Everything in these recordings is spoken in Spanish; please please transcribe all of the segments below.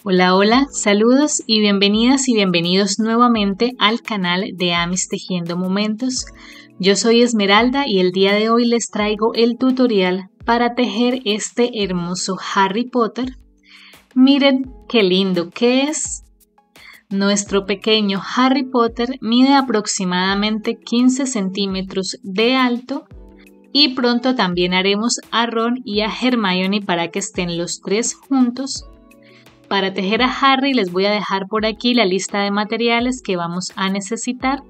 Hola, hola, saludos y bienvenidas y bienvenidos nuevamente al canal de Amis Tejiendo Momentos. Yo soy Esmeralda y el día de hoy les traigo el tutorial para tejer este hermoso Harry Potter. Miren qué lindo que es. Nuestro pequeño Harry Potter mide aproximadamente 15 centímetros de alto y pronto también haremos a Ron y a Hermione para que estén los tres juntos. Para tejer a Harry les voy a dejar por aquí la lista de materiales que vamos a necesitar.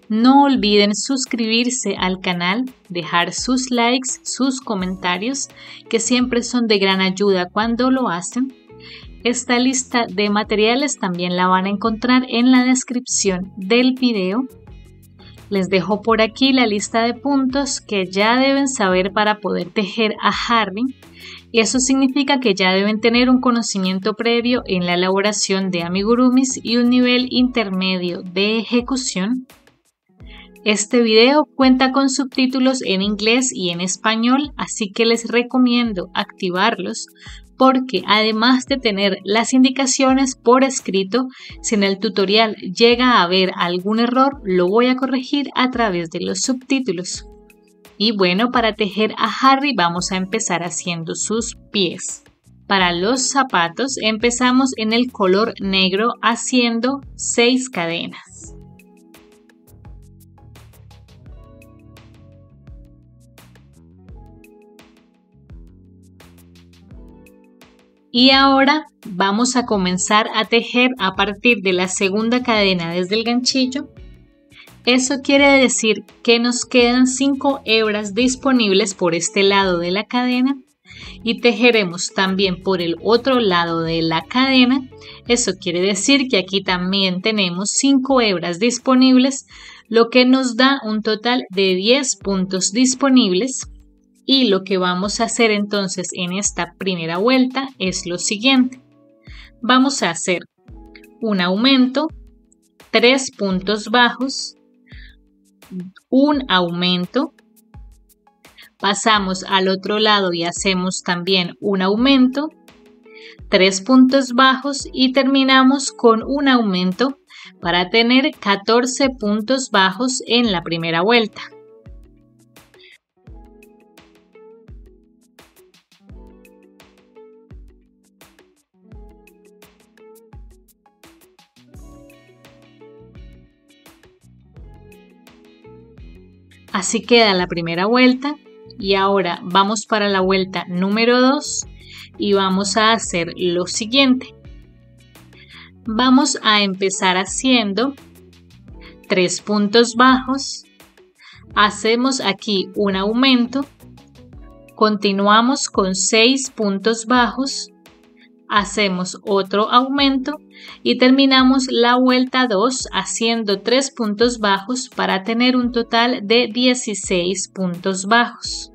No olviden suscribirse al canal, dejar sus likes, sus comentarios, que siempre son de gran ayuda cuando lo hacen. Esta lista de materiales también la van a encontrar en la descripción del video. Les dejo por aquí la lista de puntos que ya deben saber para poder tejer a Harry. Eso significa que ya deben tener un conocimiento previo en la elaboración de amigurumis y un nivel intermedio de ejecución. Este video cuenta con subtítulos en inglés y en español, así que les recomiendo activarlos porque además de tener las indicaciones por escrito, si en el tutorial llega a haber algún error, lo voy a corregir a través de los subtítulos. Y bueno, para tejer a Harry vamos a empezar haciendo sus pies. Para los zapatos empezamos en el color negro haciendo 6 cadenas. Y ahora vamos a comenzar a tejer a partir de la segunda cadena desde el ganchillo. Eso quiere decir que nos quedan 5 hebras disponibles por este lado de la cadena y tejeremos también por el otro lado de la cadena. Eso quiere decir que aquí también tenemos 5 hebras disponibles, lo que nos da un total de 10 puntos disponibles. Y lo que vamos a hacer entonces en esta primera vuelta es lo siguiente. Vamos a hacer un aumento, 3 puntos bajos, un aumento, pasamos al otro lado y hacemos también un aumento, 3 puntos bajos y terminamos con un aumento para tener 14 puntos bajos en la primera vuelta. Así queda la primera vuelta y ahora vamos para la vuelta número 2 y vamos a hacer lo siguiente. Vamos a empezar haciendo 3 puntos bajos, hacemos aquí un aumento, continuamos con 6 puntos bajos, hacemos otro aumento y terminamos la vuelta 2 haciendo 3 puntos bajos para tener un total de 16 puntos bajos.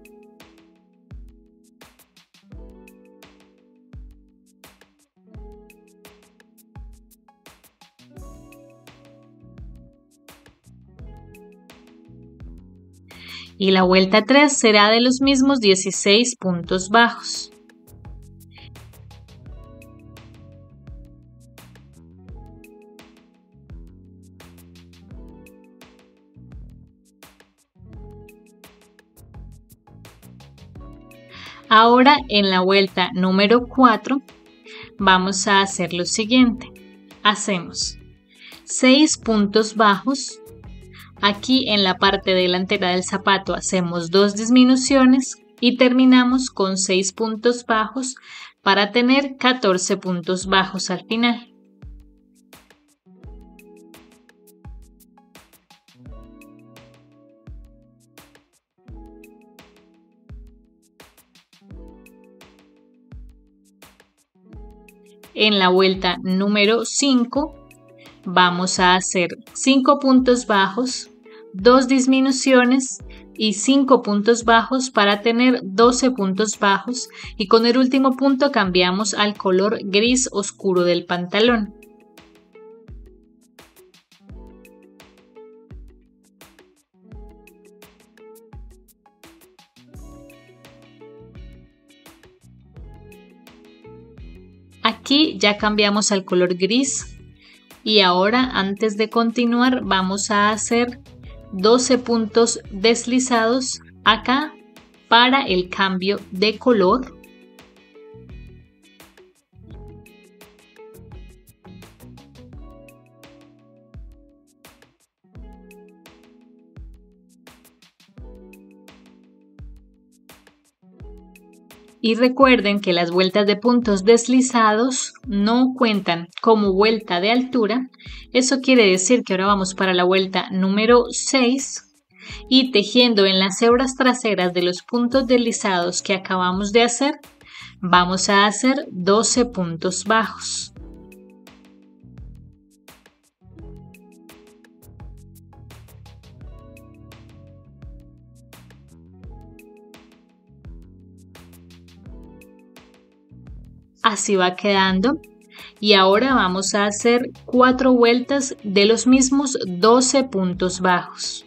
Y la vuelta 3 será de los mismos 16 puntos bajos. Ahora en la vuelta número 4 vamos a hacer lo siguiente. Hacemos 6 puntos bajos. Aquí en la parte delantera del zapato hacemos 2 disminuciones y terminamos con 6 puntos bajos para tener 14 puntos bajos al final. En la vuelta número 5 vamos a hacer 5 puntos bajos, 2 disminuciones y 5 puntos bajos para tener 12 puntos bajos y con el último punto cambiamos al color gris oscuro del pantalón. Aquí ya cambiamos al color gris y ahora antes de continuar vamos a hacer 12 puntos deslizados acá para el cambio de color. Y recuerden que las vueltas de puntos deslizados no cuentan como vuelta de altura. Eso quiere decir que ahora vamos para la vuelta número 6 y tejiendo en las hebras traseras de los puntos deslizados que acabamos de hacer, vamos a hacer 12 puntos bajos. Así va quedando y ahora vamos a hacer 4 vueltas de los mismos 12 puntos bajos.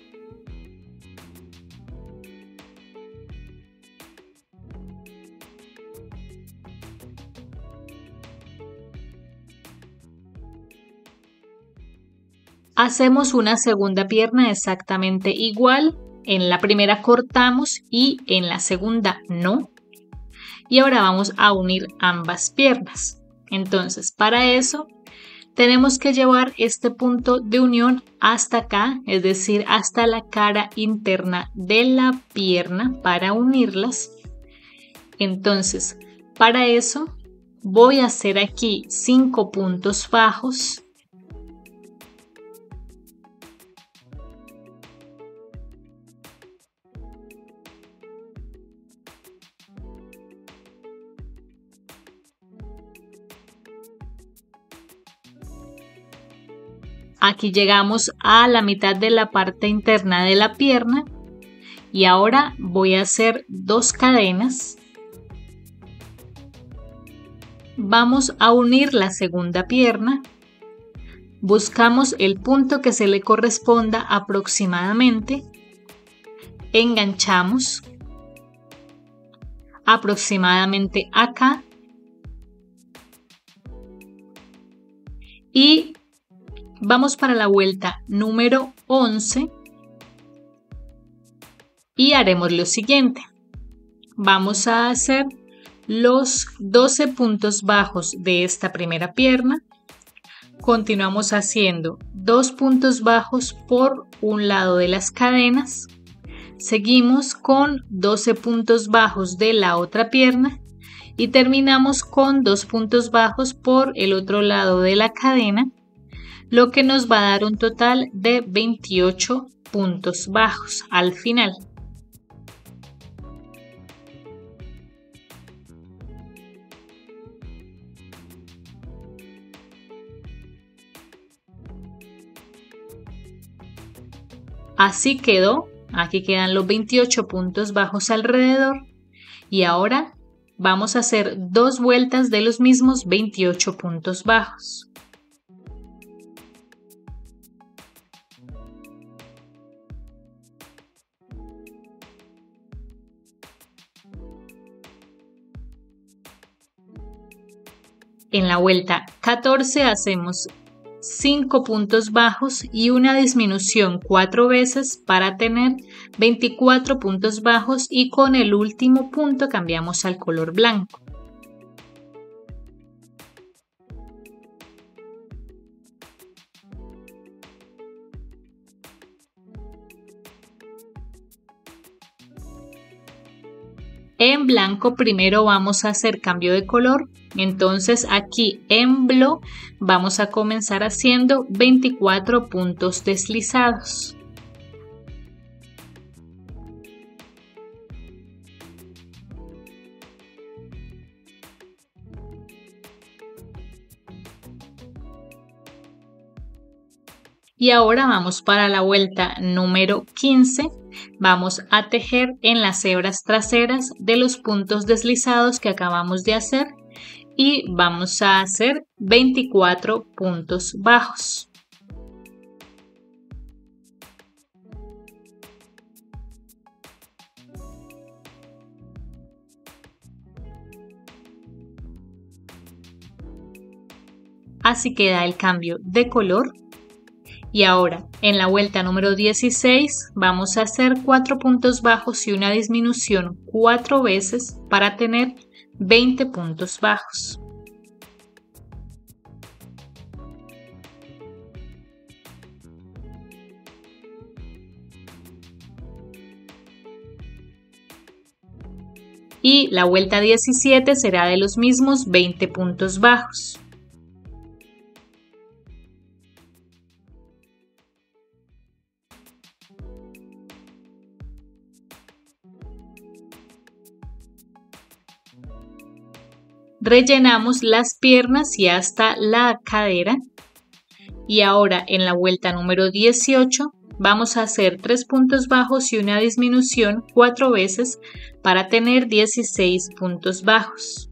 Hacemos una segunda pierna exactamente igual, en la primera cortamos y en la segunda no. Y ahora vamos a unir ambas piernas. Entonces, para eso tenemos que llevar este punto de unión hasta acá, es decir, hasta la cara interna de la pierna para unirlas. Entonces, para eso voy a hacer aquí 5 puntos bajos. Aquí llegamos a la mitad de la parte interna de la pierna y ahora voy a hacer 2 cadenas. Vamos a unir la segunda pierna. Buscamos el punto que se le corresponda aproximadamente. Enganchamos aproximadamente acá y vamos para la vuelta número 11 y haremos lo siguiente. Vamos a hacer los 12 puntos bajos de esta primera pierna. Continuamos haciendo 2 puntos bajos por un lado de las cadenas. Seguimos con 12 puntos bajos de la otra pierna y terminamos con 2 puntos bajos por el otro lado de la cadena, lo que nos va a dar un total de 28 puntos bajos al final. Así quedó, aquí quedan los 28 puntos bajos alrededor y ahora vamos a hacer 2 vueltas de los mismos 28 puntos bajos. En la vuelta 14 hacemos 5 puntos bajos y una disminución 4 veces para tener 24 puntos bajos y con el último punto cambiamos al color blanco. En blanco primero vamos a hacer cambio de color, entonces aquí en blue vamos a comenzar haciendo 24 puntos deslizados. Y ahora vamos para la vuelta número 15. Vamos a tejer en las hebras traseras de los puntos deslizados que acabamos de hacer y vamos a hacer 24 puntos bajos. así queda el cambio de color. Y ahora en la vuelta número 16 vamos a hacer 4 puntos bajos y una disminución 4 veces para tener 20 puntos bajos. Y la vuelta 17 será de los mismos 20 puntos bajos. Rellenamos las piernas y hasta la cadera. Y ahora en la vuelta número 18 vamos a hacer 3 puntos bajos y una disminución 4 veces para tener 16 puntos bajos.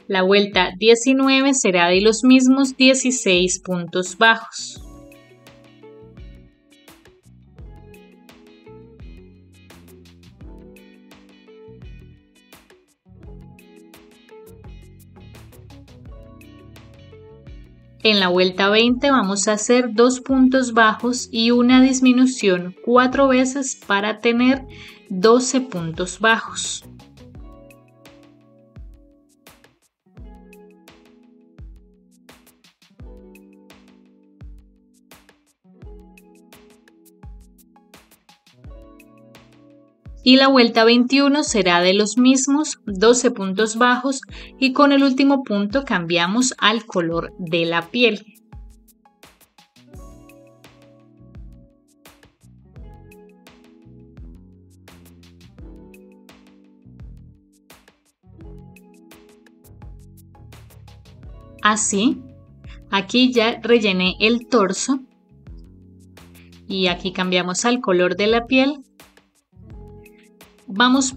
La vuelta 19 será de los mismos 16 puntos bajos. En la vuelta 20 vamos a hacer 2 puntos bajos y una disminución 4 veces para tener 12 puntos bajos. Y la vuelta 21 será de los mismos 12 puntos bajos y con el último punto cambiamos al color de la piel. Así, aquí ya rellené el torso y aquí cambiamos al color de la piel. Vamos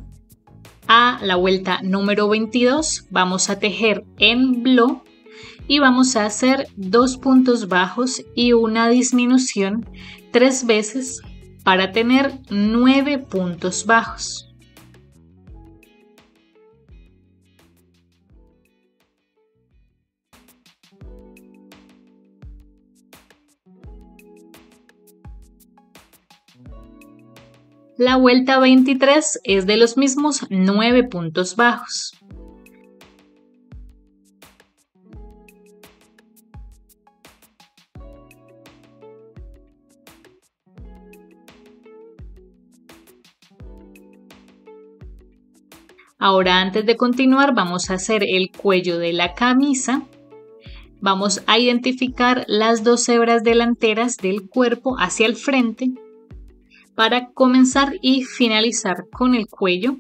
a la vuelta número 22, vamos a tejer en bló y vamos a hacer 2 puntos bajos y una disminución 3 veces para tener 9 puntos bajos. La vuelta 23 es de los mismos 9 puntos bajos. Ahora, antes de continuar, vamos a hacer el cuello de la camisa. Vamos a identificar las 2 hebras delanteras del cuerpo hacia el frente para comenzar y finalizar con el cuello.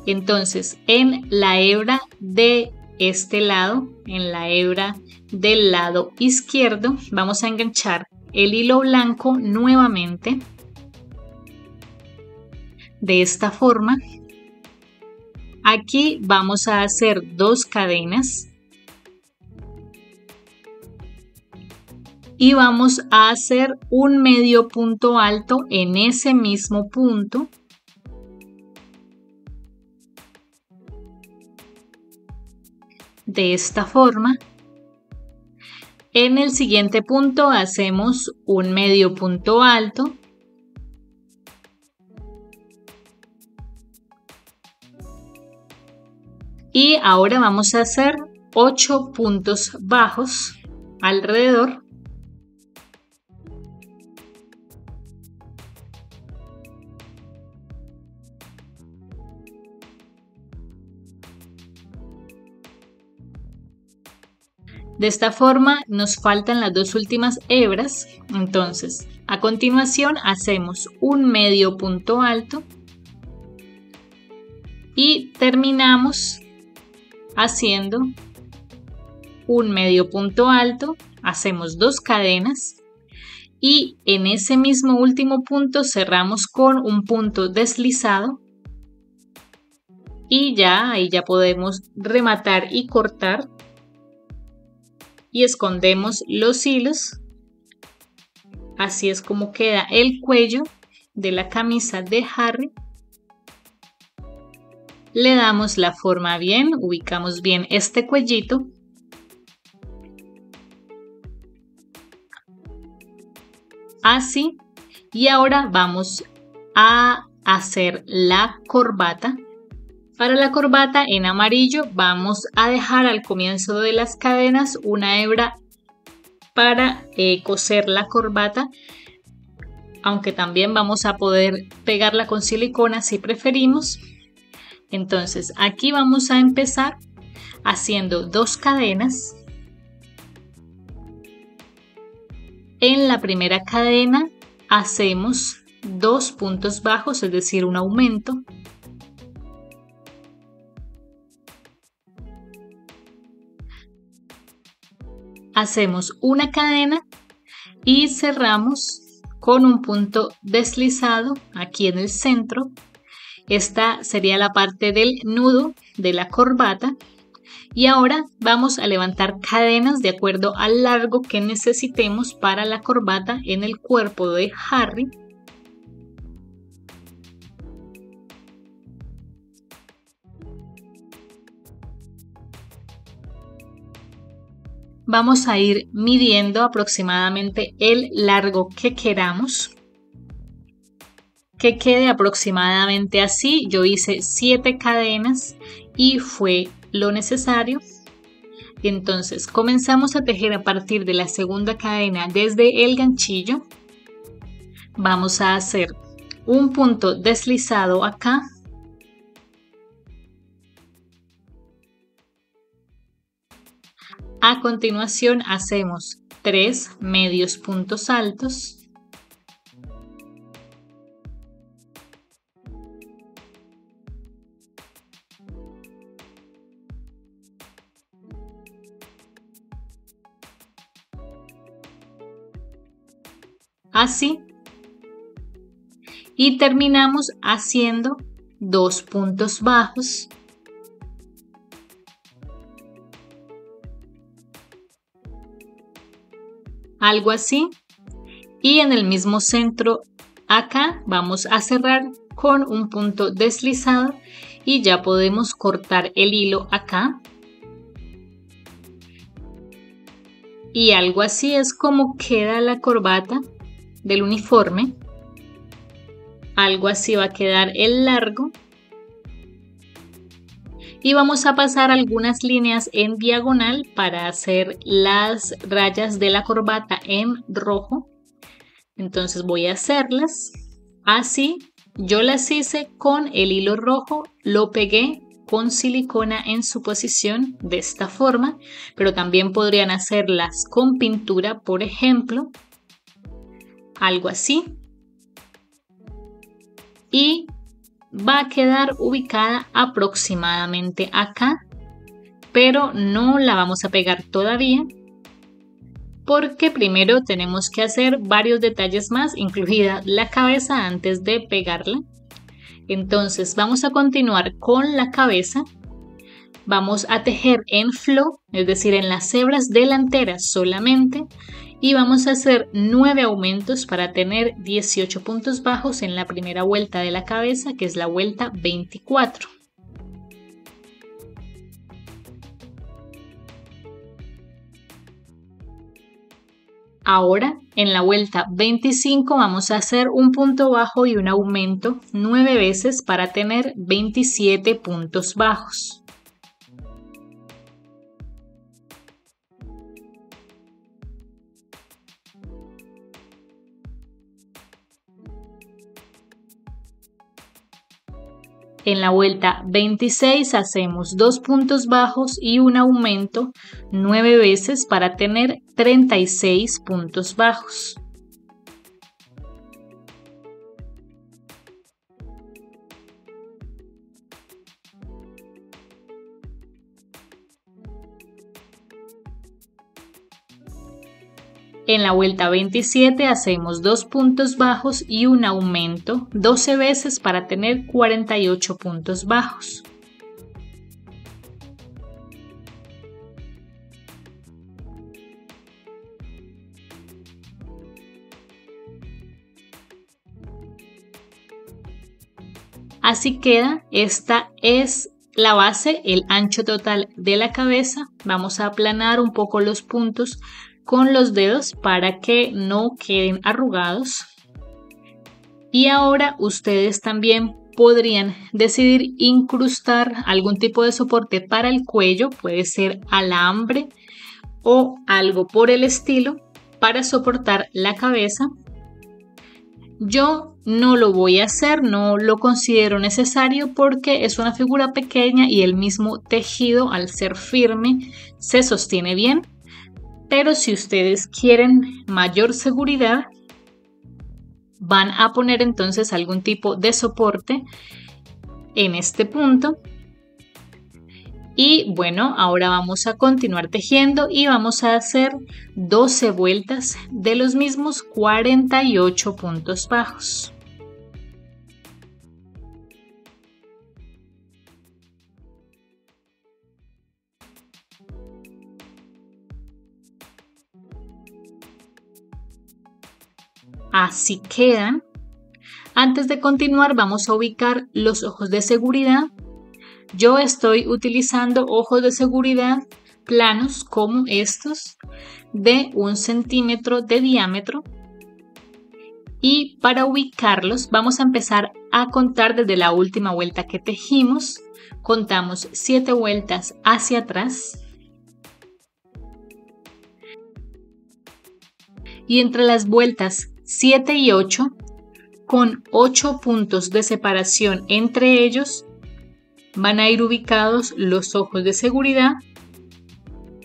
Entonces, en la hebra de este lado, en la hebra del lado izquierdo, vamos a enganchar el hilo blanco nuevamente de esta forma. Aquí vamos a hacer 2 cadenas y vamos a hacer un medio punto alto en ese mismo punto. De esta forma. En el siguiente punto hacemos un medio punto alto. Y ahora vamos a hacer 8 puntos bajos alrededor. De esta forma nos faltan las 2 últimas hebras, entonces a continuación hacemos un medio punto alto y terminamos haciendo un medio punto alto, hacemos 2 cadenas y en ese mismo último punto cerramos con un punto deslizado y ya ahí ya podemos rematar y cortar. Y escondemos los hilos Así es como queda el cuello de la camisa de Harry. Le damos la forma bien, ubicamos bien este cuellito. Así. Y ahora vamos a hacer la corbata. Para la corbata en amarillo vamos a dejar al comienzo de las cadenas una hebra para coser la corbata, aunque también vamos a poder pegarla con silicona si preferimos. Entonces aquí vamos a empezar haciendo 2 cadenas. En la primera cadena hacemos 2 puntos bajos, es decir, un aumento. Hacemos una cadena y cerramos con un punto deslizado aquí en el centro. Esta sería la parte del nudo de la corbata. Y ahora vamos a levantar cadenas de acuerdo al largo que necesitemos para la corbata en el cuerpo de Harry. Vamos a ir midiendo aproximadamente el largo que queramos. Que quede aproximadamente así. Yo hice 7 cadenas y fue lo necesario. Entonces comenzamos a tejer a partir de la segunda cadena desde el ganchillo. Vamos a hacer un punto deslizado acá. A continuación hacemos 3 medios puntos altos. Así. Y terminamos haciendo 2 puntos bajos. Algo así. Y en el mismo centro acá vamos a cerrar con un punto deslizado y ya podemos cortar el hilo acá. Y algo así es como queda la corbata del uniforme. Algo así va a quedar el largo. Y vamos a pasar algunas líneas en diagonal para hacer las rayas de la corbata en rojo. Entonces voy a hacerlas así. Yo las hice con el hilo rojo, lo pegué con silicona en su posición de esta forma, pero también podrían hacerlas con pintura, por ejemplo, algo así. Y va a quedar ubicada aproximadamente acá, pero no la vamos a pegar todavía porque primero tenemos que hacer varios detalles más, incluida la cabeza, antes de pegarla. Entonces vamos a continuar con la cabeza. Vamos a tejer en flow, es decir, en las hebras delanteras solamente, y vamos a hacer 9 aumentos para tener 18 puntos bajos en la primera vuelta de la cabeza, que es la vuelta 24. Ahora, en la vuelta 25 vamos a hacer un punto bajo y un aumento 9 veces para tener 27 puntos bajos. En la vuelta 26 hacemos 2 puntos bajos y un aumento 9 veces para tener 36 puntos bajos. En la vuelta 27 hacemos 2 puntos bajos y un aumento 12 veces para tener 48 puntos bajos. Así queda. Esta es la base, el ancho total de la cabeza. Vamos a aplanar un poco los puntos con los dedos para que no queden arrugados. Y ahora ustedes también podrían decidir incrustar algún tipo de soporte para el cuello, puede ser alambre o algo por el estilo para soportar la cabeza. Yo no lo voy a hacer, no lo considero necesario porque es una figura pequeña y el mismo tejido, al ser firme, se sostiene bien. Pero si ustedes quieren mayor seguridad, van a poner entonces algún tipo de soporte en este punto. Y bueno, ahora vamos a continuar tejiendo y vamos a hacer 12 vueltas de los mismos 48 puntos bajos. Así quedan. Antes de continuar, vamos a ubicar los ojos de seguridad. Yo estoy utilizando ojos de seguridad planos como estos de 1 centímetro de diámetro. Y para ubicarlos vamos a empezar a contar desde la última vuelta que tejimos. Contamos 7 vueltas hacia atrás. Y entre las vueltas 7 y 8, con 8 puntos de separación entre ellos, van a ir ubicados los ojos de seguridad.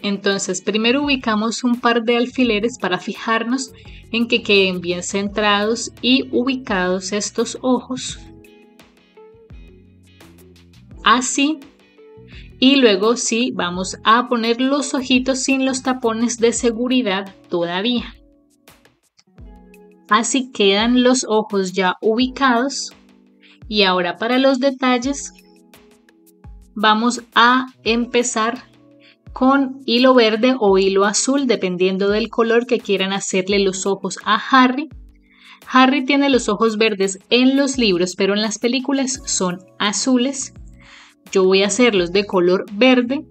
Entonces primero ubicamos un par de alfileres para fijarnos en que queden bien centrados y ubicados estos ojos. Así. Y luego sí, vamos a poner los ojitos sin los tapones de seguridad todavía. Así quedan los ojos ya ubicados. Y ahora para los detalles vamos a empezar con hilo verde o hilo azul, dependiendo del color que quieran hacerle los ojos a Harry. Harry tiene los ojos verdes en los libros, pero en las películas son azules. Yo voy a hacerlos de color verde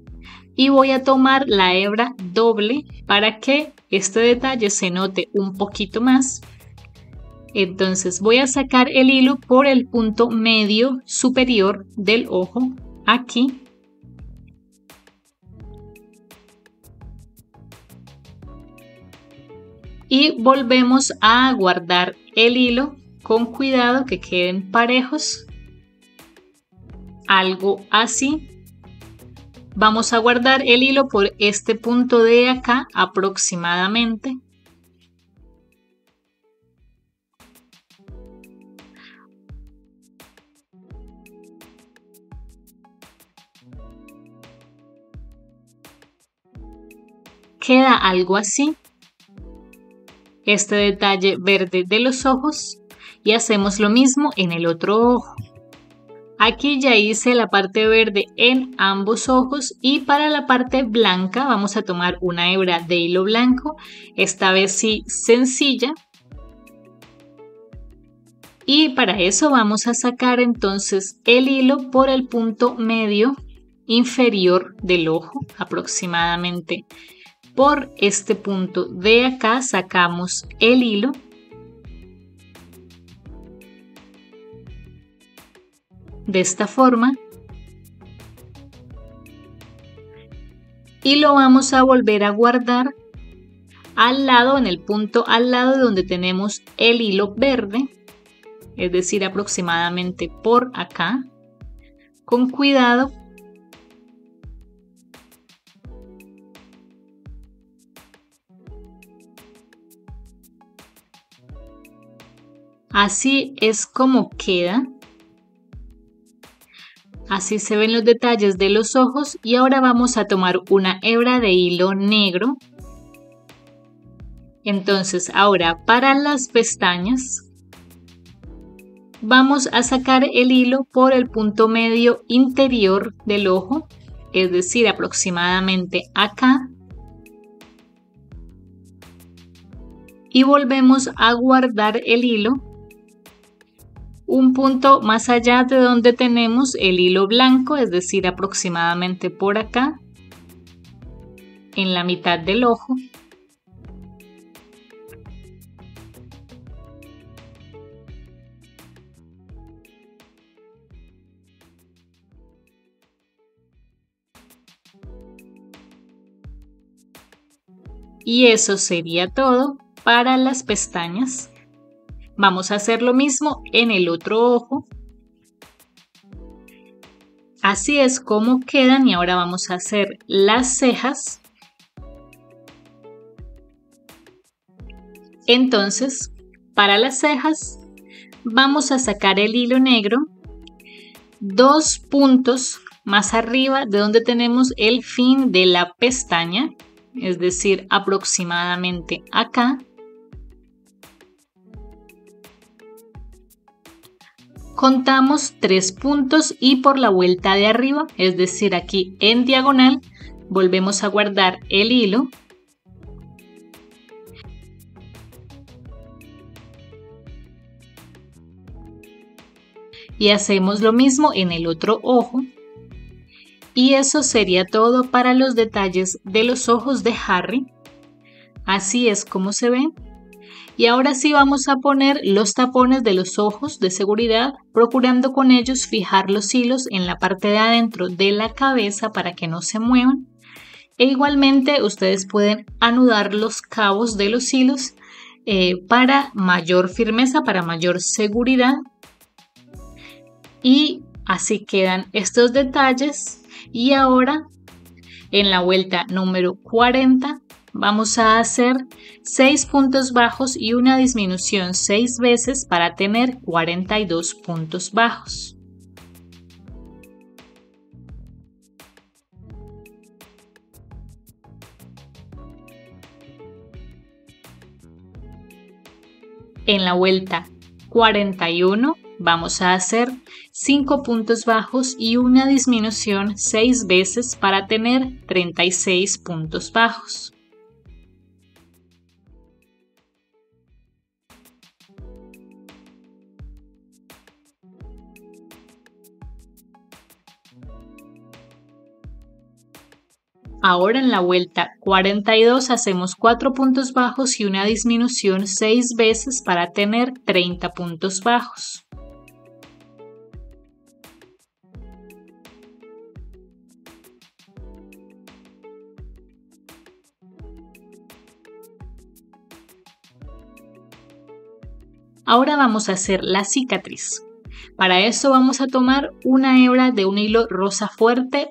y voy a tomar la hebra doble para que este detalle se note un poquito más. Entonces voy a sacar el hilo por el punto medio superior del ojo, aquí. Y volvemos a guardar el hilo con cuidado que queden parejos. Algo así. Vamos a guardar el hilo por este punto de acá aproximadamente. Queda algo así. Este detalle verde de los ojos y hacemos lo mismo en el otro ojo. Aquí ya hice la parte verde en ambos ojos y para la parte blanca vamos a tomar una hebra de hilo blanco, esta vez sí sencilla. Y para eso vamos a sacar entonces el hilo por el punto medio inferior del ojo, aproximadamente por este punto de acá sacamos el hilo. De esta forma. Y lo vamos a volver a guardar al lado, en el punto al lado donde tenemos el hilo verde. Es decir, aproximadamente por acá. Con cuidado. Así es como queda. Así se ven los detalles de los ojos y ahora vamos a tomar una hebra de hilo negro. Entonces ahora para las pestañas vamos a sacar el hilo por el punto medio interior del ojo, es decir, aproximadamente acá. Y volvemos a guardar el hilo un punto más allá de donde tenemos el hilo blanco, es decir, aproximadamente por acá, en la mitad del ojo. Y eso sería todo para las pestañas. Vamos a hacer lo mismo en el otro ojo. Así es como quedan y ahora vamos a hacer las cejas. Entonces, para las cejas vamos a sacar el hilo negro 2 puntos más arriba de donde tenemos el fin de la pestaña, es decir, aproximadamente acá. Contamos 3 puntos y por la vuelta de arriba, es decir, aquí en diagonal, volvemos a guardar el hilo. Y hacemos lo mismo en el otro ojo. Y eso sería todo para los detalles de los ojos de Harry. Así es como se ven. Y ahora sí vamos a poner los tapones de los ojos de seguridad, procurando con ellos fijar los hilos en la parte de adentro de la cabeza para que no se muevan. E igualmente ustedes pueden anudar los cabos de los hilos para mayor firmeza, para mayor seguridad. Y así quedan estos detalles. Y ahora en la vuelta número 40 vamos a hacer 6 puntos bajos y una disminución 6 veces para tener 42 puntos bajos. En la vuelta 41 vamos a hacer 5 puntos bajos y una disminución 6 veces para tener 36 puntos bajos. Ahora en la vuelta 42 hacemos 4 puntos bajos y una disminución 6 veces para tener 30 puntos bajos. Ahora vamos a hacer la cicatriz. Para eso vamos a tomar una hebra de un hilo rosa fuerte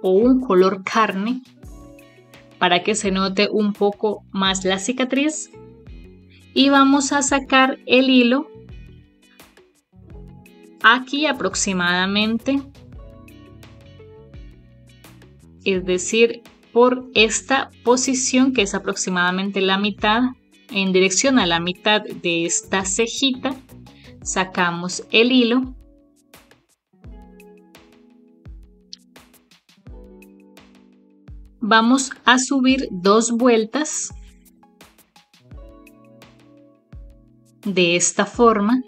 o un color carne para que se note un poco más la cicatriz y vamos a sacar el hilo aquí aproximadamente, es decir, por esta posición que es aproximadamente la mitad, en dirección a la mitad de esta cejita, sacamos el hilo. Vamos a subir 2 vueltas de esta forma.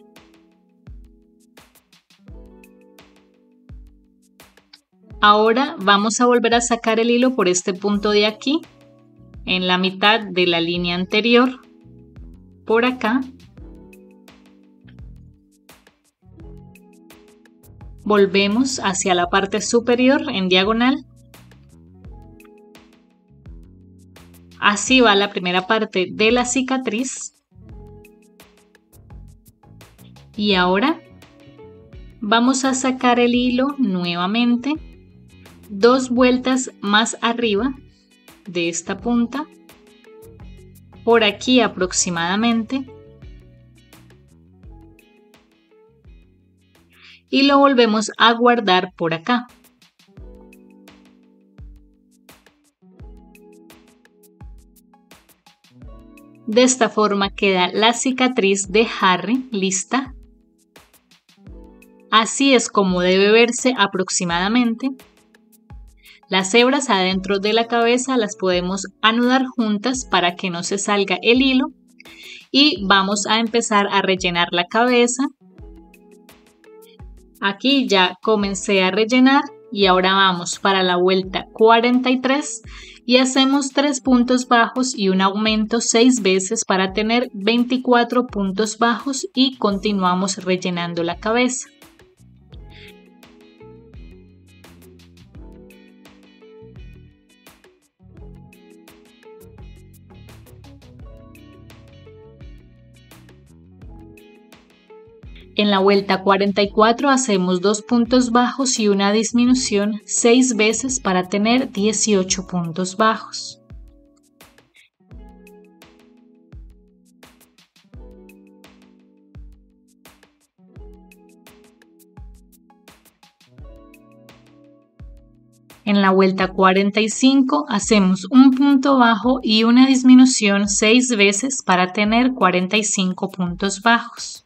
Ahora vamos a volver a sacar el hilo por este punto de aquí, en la mitad de la línea anterior, por acá. Volvemos hacia la parte superior en diagonal. Así va la primera parte de la cicatriz. Y ahora vamos a sacar el hilo nuevamente, 2 vueltas más arriba de esta punta, por aquí aproximadamente, y lo volvemos a guardar por acá. De esta forma queda la cicatriz de Harry lista. Así es como debe verse aproximadamente. Las hebras adentro de la cabeza las podemos anudar juntas para que no se salga el hilo y vamos a empezar a rellenar la cabeza Aquí ya comencé a rellenar y ahora vamos para la vuelta 43 y hacemos 3 puntos bajos y un aumento 6 veces para tener 24 puntos bajos y continuamos rellenando la cabeza. En la vuelta 44 hacemos 2 puntos bajos y una disminución 6 veces para tener 18 puntos bajos. En la vuelta 45 hacemos un punto bajo y una disminución 6 veces para tener 45 puntos bajos.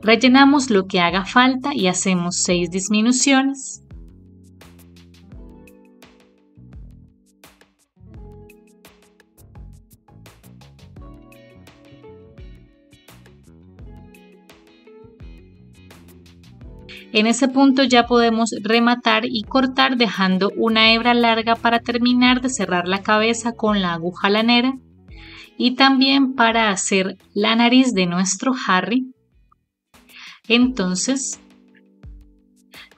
Rellenamos lo que haga falta y hacemos 6 disminuciones. En ese punto ya podemos rematar y cortar dejando una hebra larga para terminar de cerrar la cabeza con la aguja lanera y también para hacer la nariz de nuestro Harry. Entonces,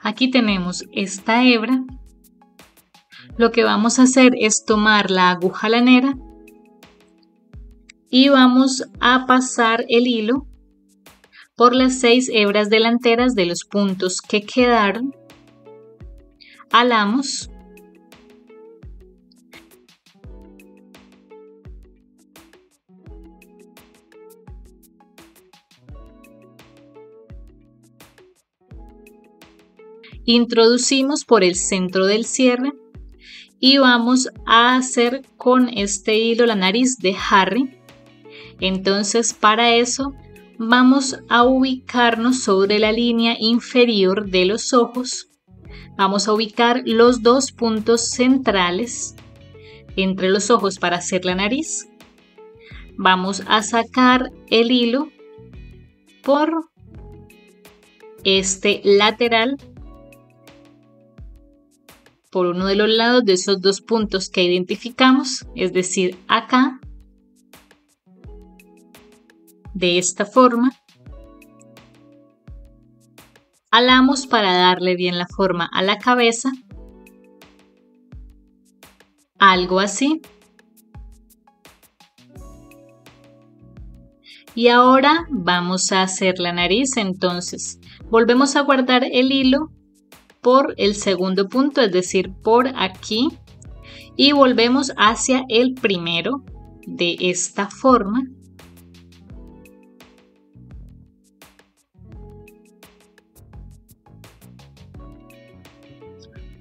aquí tenemos esta hebra. Lo que vamos a hacer es tomar la aguja lanera y vamos a pasar el hilo por las 6 hebras delanteras de los puntos que quedaron. Alamos. Introducimos por el centro del cierre y vamos a hacer con este hilo la nariz de Harry. Entonces, para eso vamos a ubicarnos sobre la línea inferior de los ojos. Vamos a ubicar los 2 puntos centrales entre los ojos para hacer la nariz. Vamos a sacar el hilo por este lateral, por uno de los lados de esos 2 puntos que identificamos, es decir, acá, de esta forma. Alamos para darle bien la forma a la cabeza, algo así. Y ahora vamos a hacer la nariz, entonces volvemos a guardar el hilo por el segundo punto, es decir, por aquí, y volvemos hacia el primero de esta forma.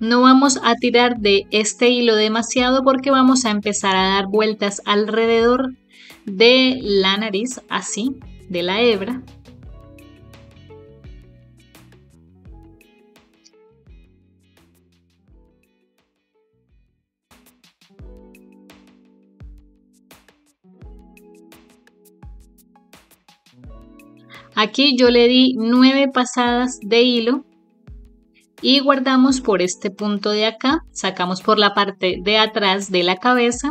No vamos a tirar de este hilo demasiado porque vamos a empezar a dar vueltas alrededor de la nariz, así, de la hebra. Aquí yo le di 9 pasadas de hilo y guardamos por este punto de acá, sacamos por la parte de atrás de la cabeza.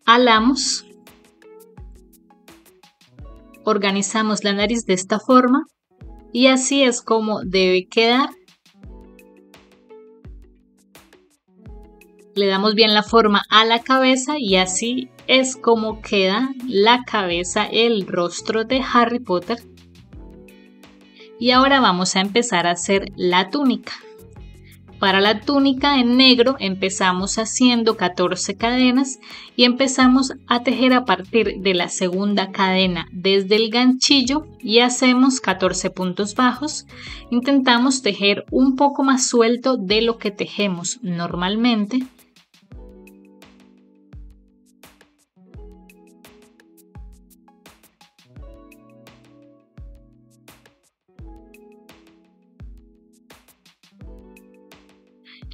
Alamos. Organizamos la nariz de esta forma y así es como debe quedar. Le damos bien la forma a la cabeza y así es como queda la cabeza, el rostro de Harry Potter. Y ahora vamos a empezar a hacer la túnica. Para la túnica en negro empezamos haciendo 14 cadenas y empezamos a tejer a partir de la segunda cadena desde el ganchillo y hacemos 14 puntos bajos. Intentamos tejer un poco más suelto de lo que tejemos normalmente.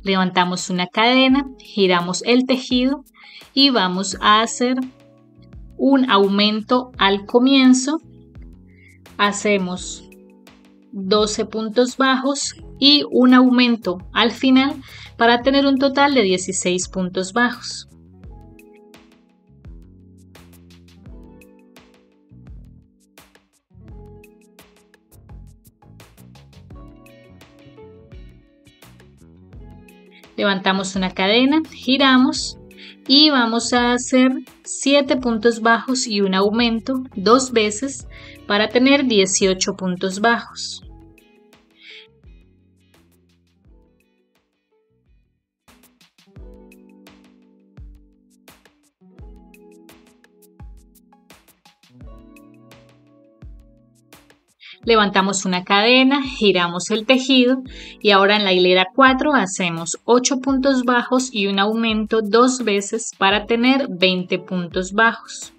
Levantamos una cadena, giramos el tejido y vamos a hacer un aumento al comienzo. Hacemos 12 puntos bajos y un aumento al final para tener un total de 16 puntos bajos. Levantamos una cadena, giramos y vamos a hacer 7 puntos bajos y un aumento 2 veces para tener 18 puntos bajos. Levantamos una cadena, giramos el tejido y ahora en la hilera 4 hacemos 8 puntos bajos y un aumento 2 veces para tener 20 puntos bajos.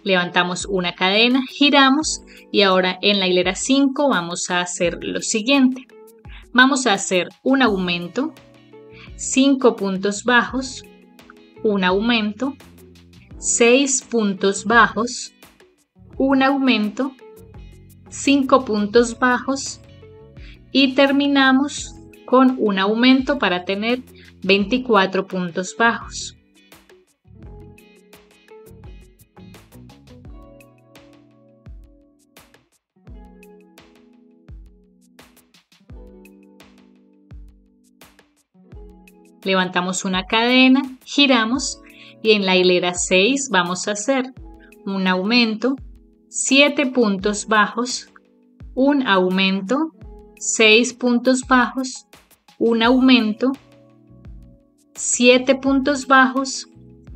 Levantamos una cadena, giramos y ahora en la hilera 5 vamos a hacer lo siguiente. Vamos a hacer un aumento, 5 puntos bajos, un aumento, 6 puntos bajos, un aumento, 5 puntos bajos y terminamos con un aumento para tener 24 puntos bajos. Levantamos una cadena, giramos y en la hilera 6 vamos a hacer un aumento, 7 puntos bajos, un aumento, 6 puntos bajos, un aumento, 7 puntos bajos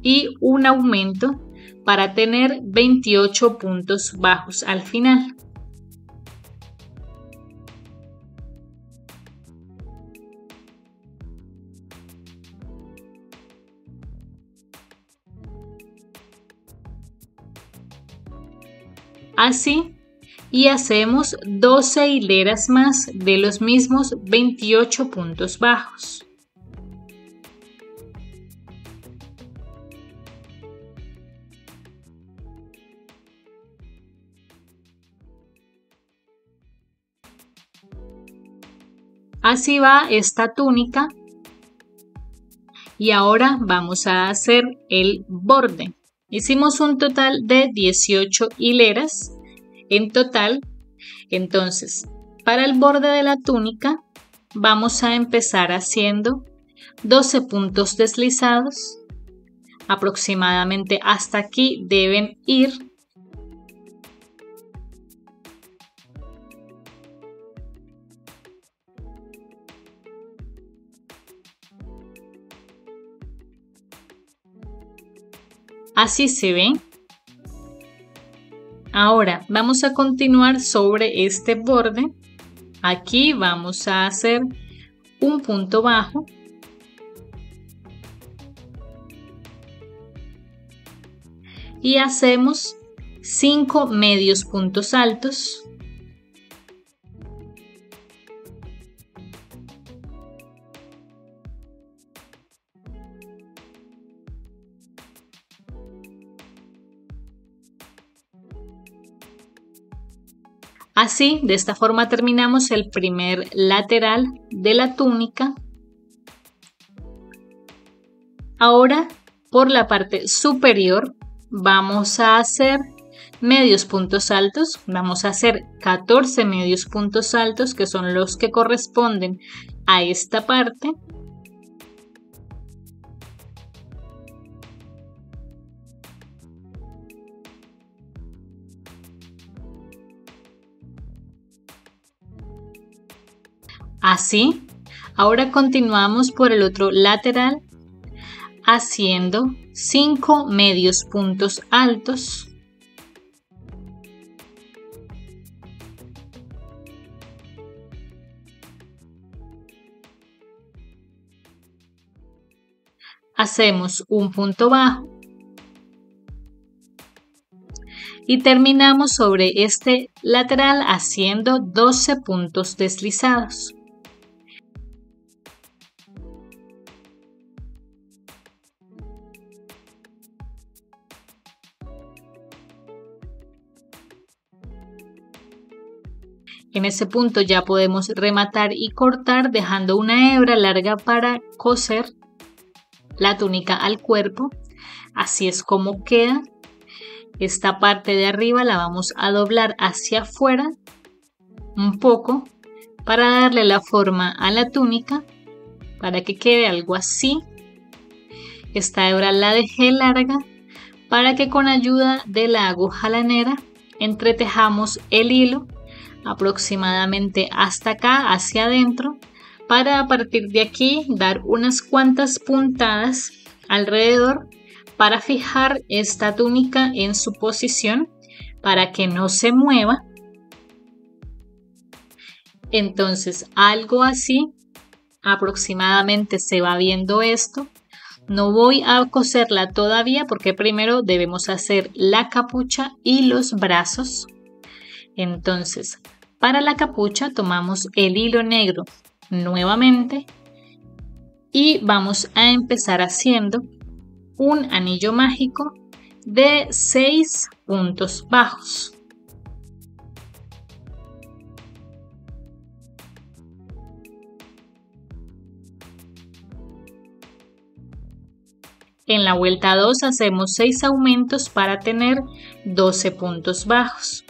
y un aumento para tener 28 puntos bajos al final. Así, y hacemos 12 hileras más de los mismos 28 puntos bajos. Así va esta túnica y ahora vamos a hacer el borde. Hicimos un total de 18 hileras en total. Entonces, para el borde de la túnica vamos a empezar haciendo 12 puntos deslizados. Aproximadamente hasta aquí deben ir. Así se ve. Ahora vamos a continuar sobre este borde. Aquí vamos a hacer un punto bajo. Y hacemos 5 medios puntos altos. Así, de esta forma terminamos el primer lateral de la túnica. Ahora, por la parte superior, vamos a hacer medios puntos altos. Vamos a hacer 14 medios puntos altos, que son los que corresponden a esta parte. Así, ahora continuamos por el otro lateral haciendo 5 medios puntos altos. hacemos un punto bajo y terminamos sobre este lateral haciendo 12 puntos deslizados. En ese punto ya podemos rematar y cortar dejando una hebra larga para coser la túnica al cuerpo. Así es como queda. Esta parte de arriba la vamos a doblar hacia afuera un poco para darle la forma a la túnica, para que quede algo así. Esta hebra la dejé larga para que con ayuda de la aguja lanera entretejamos el hilo aproximadamente hasta acá, hacia adentro, para a partir de aquí dar unas cuantas puntadas alrededor para fijar esta túnica en su posición para que no se mueva. Entonces algo así aproximadamente se va viendo esto. No voy a coserla todavía porque primero debemos hacer la capucha y los brazos. Entonces, para la capucha tomamos el hilo negro nuevamente y vamos a empezar haciendo un anillo mágico de 6 puntos bajos. En la vuelta 2 hacemos 6 aumentos para tener 12 puntos bajos.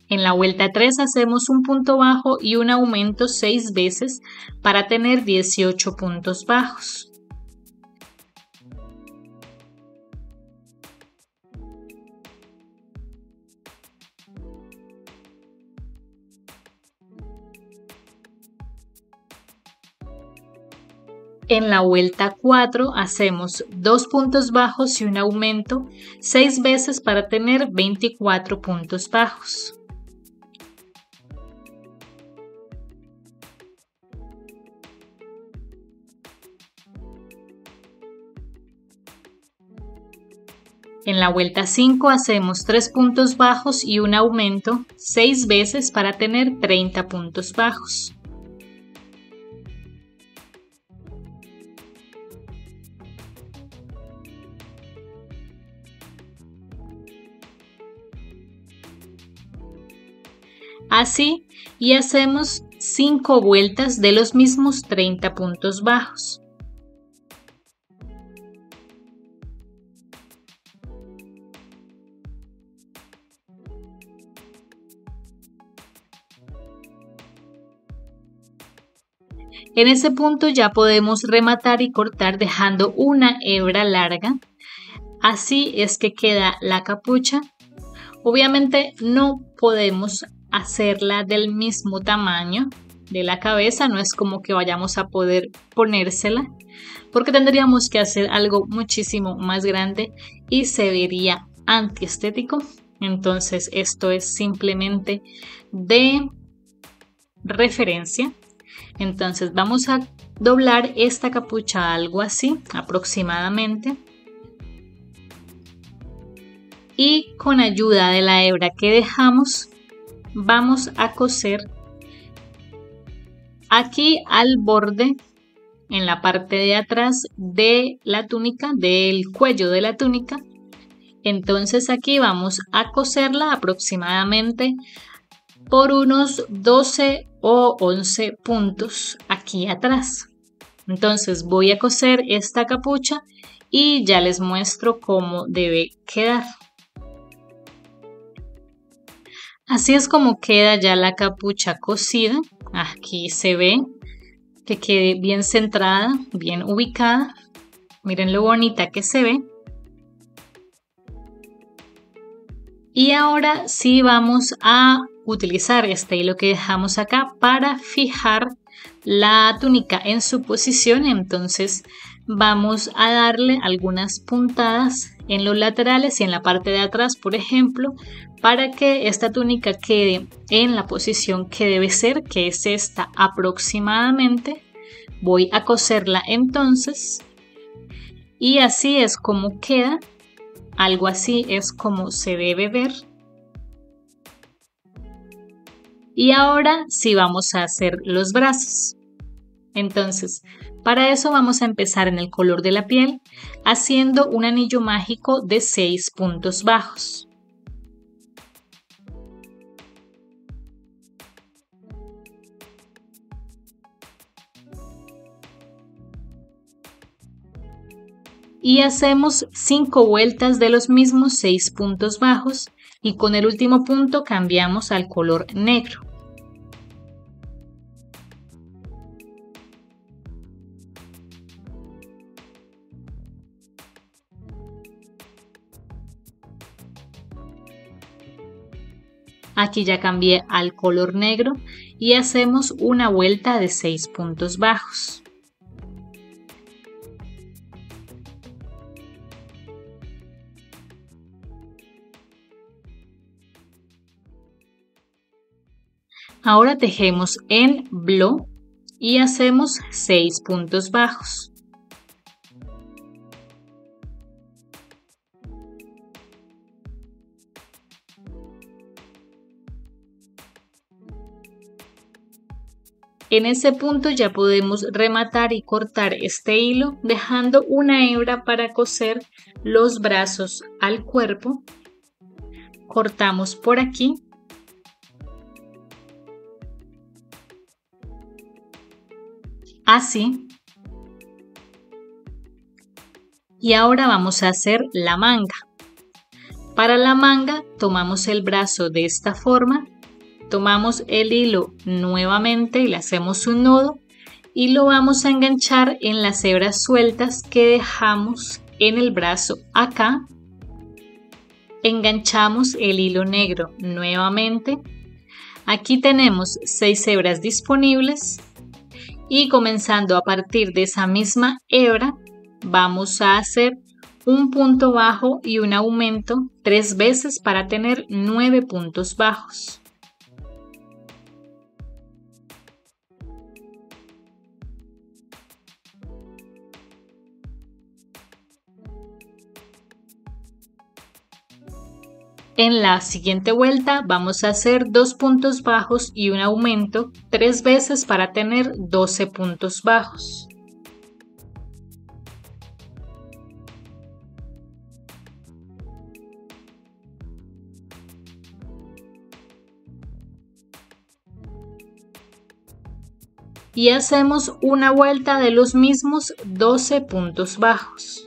En la vuelta 3 hacemos un punto bajo y un aumento 6 veces para tener 18 puntos bajos. En la vuelta 4 hacemos 2 puntos bajos y un aumento 6 veces para tener 24 puntos bajos. En la vuelta 5 hacemos 3 puntos bajos y un aumento 6 veces para tener 30 puntos bajos. Así, y hacemos 5 vueltas de los mismos 30 puntos bajos. En ese punto ya podemos rematar y cortar dejando una hebra larga. Así es que queda la capucha. Obviamente no podemos hacerla del mismo tamaño de la cabeza, no es como que vayamos a poder ponérsela, porque tendríamos que hacer algo muchísimo más grande y se vería antiestético. Entonces esto es simplemente de referencia. Entonces vamos a doblar esta capucha algo así aproximadamente y con ayuda de la hebra que dejamos vamos a coser aquí al borde, en la parte de atrás de la túnica, del cuello de la túnica. Entonces aquí vamos a coserla aproximadamente por unos 12 o 11 puntos aquí atrás. Entonces voy a coser esta capucha y ya les muestro cómo debe quedar. Así es como queda ya la capucha cosida. Aquí se ve que quede bien centrada, bien ubicada. Miren lo bonita que se ve. Y ahora sí vamos a utilizar este hilo que dejamos acá para fijar la túnica en su posición. Entonces vamos a darle algunas puntadas en los laterales y en la parte de atrás, por ejemplo, para que esta túnica quede en la posición que debe ser, que es esta aproximadamente. Voy a coserla entonces y así es como queda. Algo así es como se debe ver. Y ahora sí vamos a hacer los brazos. Entonces, para eso vamos a empezar en el color de la piel haciendo un anillo mágico de 6 puntos bajos. Y hacemos 5 vueltas de los mismos 6 puntos bajos y con el último punto cambiamos al color negro. Aquí ya cambié al color negro y hacemos una vuelta de 6 puntos bajos. Ahora tejemos en blo y hacemos 6 puntos bajos. En ese punto ya podemos rematar y cortar este hilo dejando una hebra para coser los brazos al cuerpo. Cortamos por aquí. Así. Y ahora vamos a hacer la manga. Para la manga tomamos el brazo de esta forma, tomamos el hilo nuevamente y le hacemos un nudo y lo vamos a enganchar en las hebras sueltas que dejamos en el brazo acá. Enganchamos el hilo negro nuevamente. Aquí tenemos 6 hebras disponibles y comenzando a partir de esa misma hebra vamos a hacer un punto bajo y un aumento 3 veces para tener 9 puntos bajos. En la siguiente vuelta vamos a hacer 2 puntos bajos y un aumento 3 veces para tener 12 puntos bajos. Y hacemos una vuelta de los mismos 12 puntos bajos.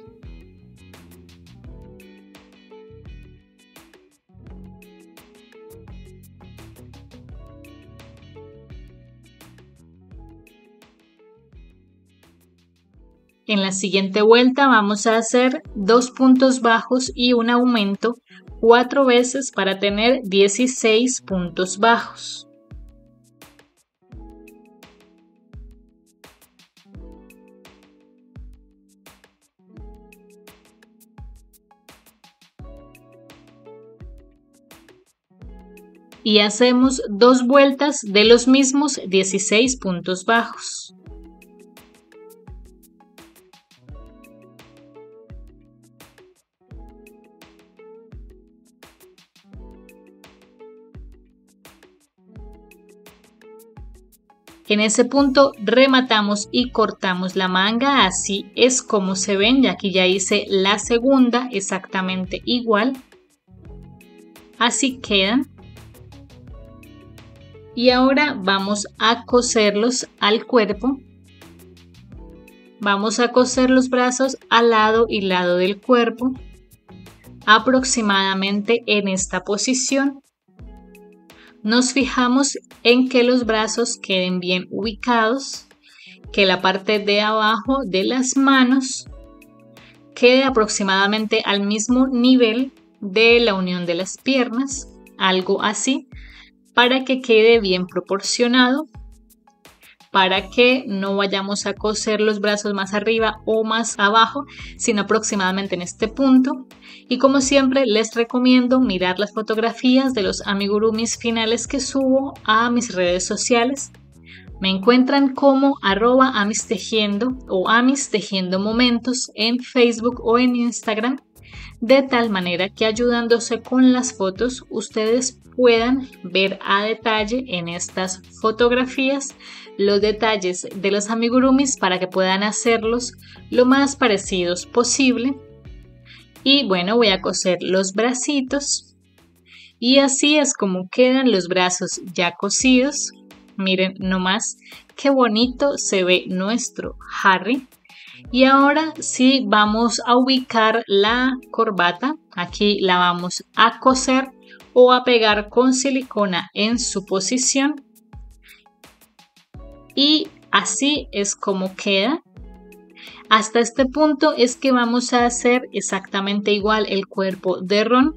En la siguiente vuelta vamos a hacer 2 puntos bajos y un aumento 4 veces para tener 16 puntos bajos. Y hacemos 2 vueltas de los mismos 16 puntos bajos. En ese punto rematamos y cortamos la manga, así es como se ven, y aquí ya hice la segunda exactamente igual. Así quedan. Y ahora vamos a coserlos al cuerpo. Vamos a coser los brazos al lado y lado del cuerpo, aproximadamente en esta posición. Nos fijamos en que los brazos queden bien ubicados, que la parte de abajo de las manos quede aproximadamente al mismo nivel de la unión de las piernas, algo así, para que quede bien proporcionado. para que no vayamos a coser los brazos más arriba o más abajo, sino aproximadamente en este punto. Y como siempre les recomiendo mirar las fotografías de los amigurumis finales que subo a mis redes sociales. Me encuentran como @amistejiendo o amistejiendo momentos en Facebook o en Instagram, de tal manera que ayudándose con las fotos ustedes puedan ver a detalle en estas fotografías los detalles de los amigurumis para que puedan hacerlos lo más parecidos posible. Y bueno, voy a coser los bracitos y así es como quedan los brazos ya cosidos. Miren nomás qué bonito se ve nuestro Harry. Y ahora sí vamos a ubicar la corbata. Aquí la vamos a coser o a pegar con silicona en su posición. Y así es como queda. Hasta este punto es que vamos a hacer exactamente igual el cuerpo de Ron,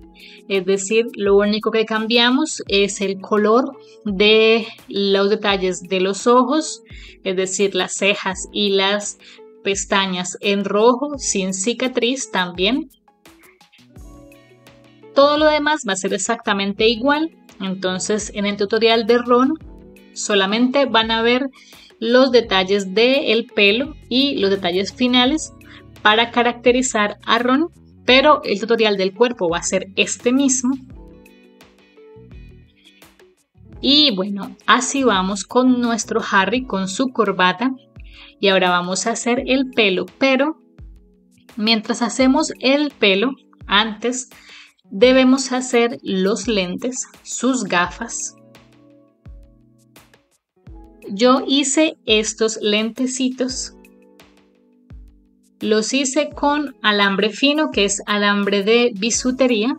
es decir, lo único que cambiamos es el color de los detalles de los ojos, es decir, las cejas y las pestañas en rojo, sin cicatriz también. Todo lo demás va a ser exactamente igual, entonces en el tutorial de Ron solamente van a ver los detalles del pelo y los detalles finales para caracterizar a Ron, pero el tutorial del cuerpo va a ser este mismo. Y bueno, así vamos con nuestro Harry con su corbata. Y ahora vamos a hacer el pelo, pero mientras hacemos el pelo, antes debemos hacer los lentes, sus gafas. Yo hice estos lentecitos, los hice con alambre fino, que es alambre de bisutería,